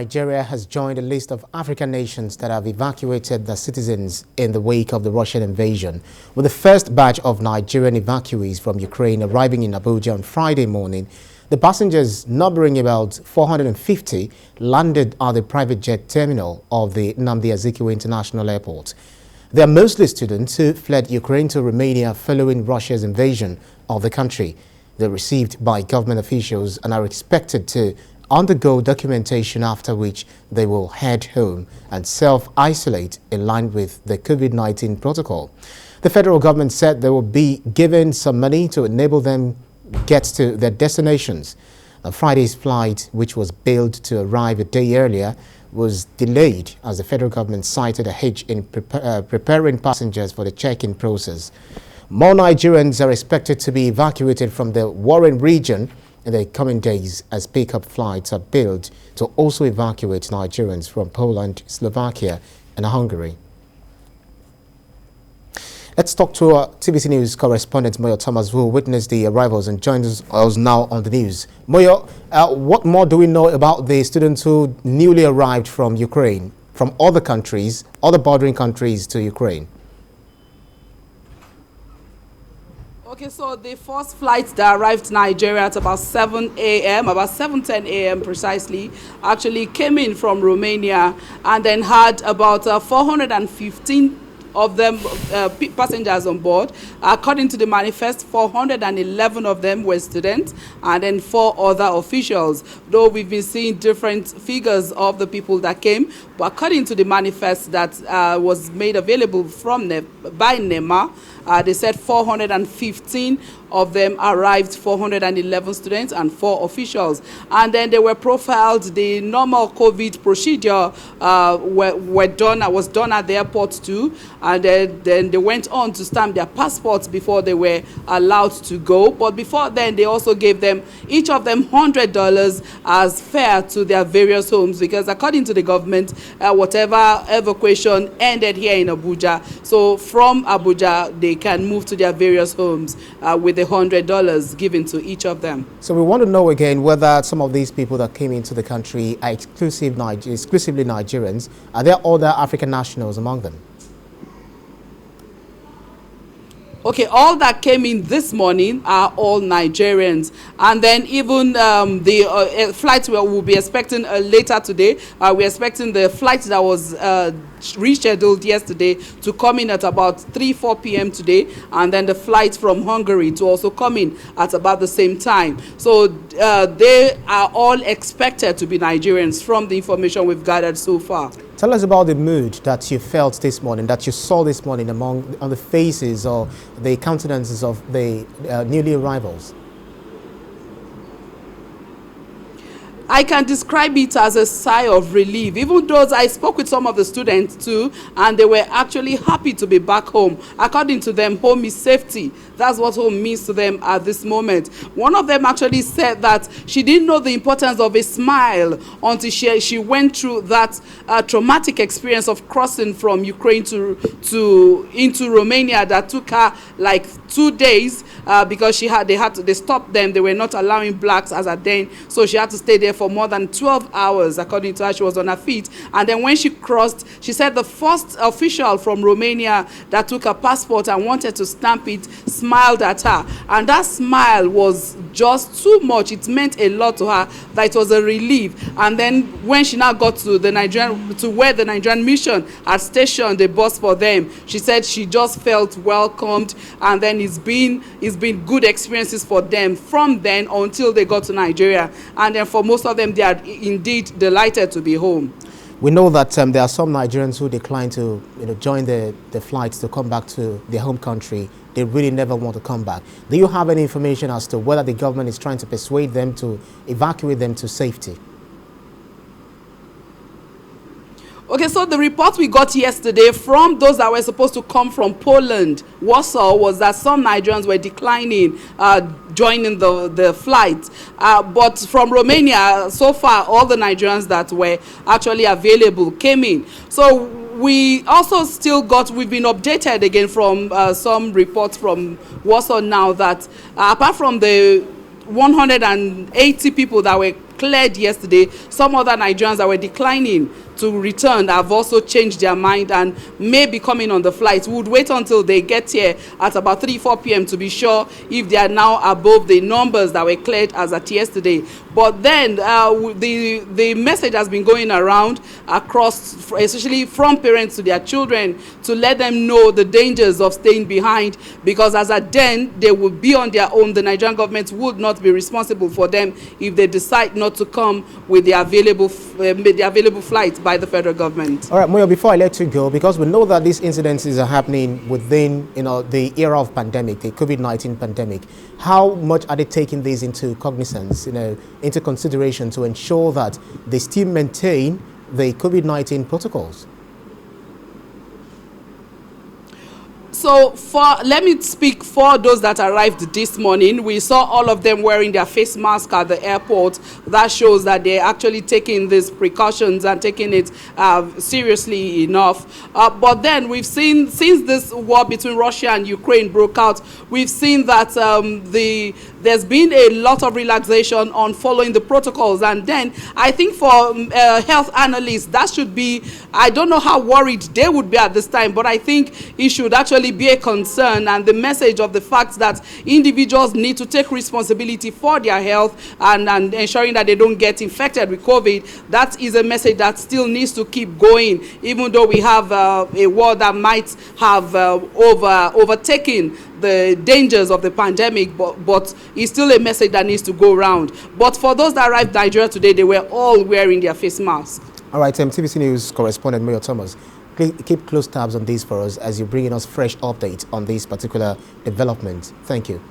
Nigeria has joined a list of African nations that have evacuated their citizens in the wake of the Russian invasion, with the first batch of Nigerian evacuees from Ukraine arriving in Abuja on Friday morning. The passengers, numbering about 450, landed at the private jet terminal of the Nnamdi Azikiwe International Airport. They are mostly students who fled Ukraine to Romania following Russia's invasion of the country. They were received by government officials and are expected to undergo documentation, after which they will head home and self-isolate in line with the COVID-19 protocol. The federal government said they will be given some money to enable them get to their destinations. Now, Friday's flight, which was billed to arrive a day earlier, was delayed as the federal government cited a hitch in preparing passengers for the check-in process. More Nigerians are expected to be evacuated from the Warren region in the coming days as pickup flights are billed to also evacuate Nigerians from Poland, Slovakia and Hungary. Let's talk to our TVC News correspondent Moyo, who witnessed the arrivals and joins us now on the news. Moyo, what more do we know about the students who newly arrived from Ukraine, from other countries, other bordering countries to Ukraine? Okay, so the first flight that arrived to Nigeria at about 7 a.m., about 7:10 a.m. precisely, actually came in from Romania and then had about 415 of them passengers on board. According to the manifest, 411 of them were students and then 4 other officials, though we've been seeing different figures of the people that came. But according to the manifest that was made available by NEMA, they said 415 of them arrived, 411 students and 4 officials. And then they were profiled. The normal COVID procedure was done at the airport too. And then they went on to stamp their passports before they were allowed to go. But before then, they also gave them, each of them $100 as fare to their various homes, because according to the government, whatever evacuation ended here in Abuja, so from Abuja, they can move to their various homes with the $100 given to each of them. So we want to know again whether some of these people that came into the country are exclusively Nigerians. Are there other African nationals among them? Okay, all that came in this morning are all Nigerians. And then even the flight we'll be expecting later today, we're expecting the flight that was rescheduled yesterday to come in at about 3-4 p.m. today, and then the flight from Hungary to also come in at about the same time. So they are all expected to be Nigerians from the information we've gathered so far. Tell us about the mood that you felt this morning, that you saw this morning on the faces or the countenances of the newly arrivals. I can describe it as a sigh of relief. Even though I spoke with some of the students too, and they were actually happy to be back home. According to them, home is safety. That's what home means to them at this moment. One of them actually said that she didn't know the importance of a smile until she went through that traumatic experience of crossing from Ukraine into Romania that took her like 2 days because they stopped them. They were not allowing blacks as a then, so she had to stay there for more than 12 hours. According to her, she was on her feet. And then when she crossed, she said the first official from Romania that took her passport and wanted to stamp it smiled at her, and that smile was just too much. It meant a lot to her, that it was a relief. And then when she now got to where the Nigerian mission had stationed the bus for them, she said she just felt welcomed, and then it's been good experiences for them from then until they got to Nigeria. And then for most of them, they are indeed delighted to be home. We know that there are some Nigerians who decline to join the flights to come back to their home country. They really never want to come back. Do you have any information as to whether the government is trying to persuade them to evacuate them to safety? Okay, so the report we got yesterday from those that were supposed to come from Poland, Warsaw, was that some Nigerians were declining joining the flight. But from Romania, so far, all the Nigerians that were actually available came in. So we also we've been updated again from some reports from Warsaw now that apart from the 180 people that were cleared yesterday. Some other Nigerians that were declining to return have also changed their mind and may be coming on the flight. We would wait until they get here at about 3-4 p.m. to be sure if they are now above the numbers that were cleared as at yesterday. But then the message has been going around across, especially from parents to their children, to let them know the dangers of staying behind, because as at then they will be on their own. The Nigerian government would not be responsible for them if they decide not to come with the available flights by the federal government. All right, Moyo, before I let you go, because we know that these incidences are happening within, the era of pandemic, the COVID-19 pandemic, how much are they taking these into cognizance, into consideration to ensure that they still maintain the COVID-19 protocols? So let me speak for those that arrived this morning. We saw all of them wearing their face mask at the airport. That shows that they're actually taking these precautions and taking it seriously enough. But then we've seen, since this war between Russia and Ukraine broke out, we've seen that there's been a lot of relaxation on following the protocols. And then I think for health analysts, that should be, I don't know how worried they would be at this time, but I think it should actually be a concern, and the message of the fact that individuals need to take responsibility for their health and ensuring that they don't get infected with COVID, that is a message that still needs to keep going, even though we have a war that might have overtaken the dangers of the pandemic, but it's still a message that needs to go around. But for those that arrived in Nigeria today, they were all wearing their face masks. All right, TVC News correspondent Moyo Thomas, keep close tabs on these for us as you bring in us fresh updates on this particular development. Thank you.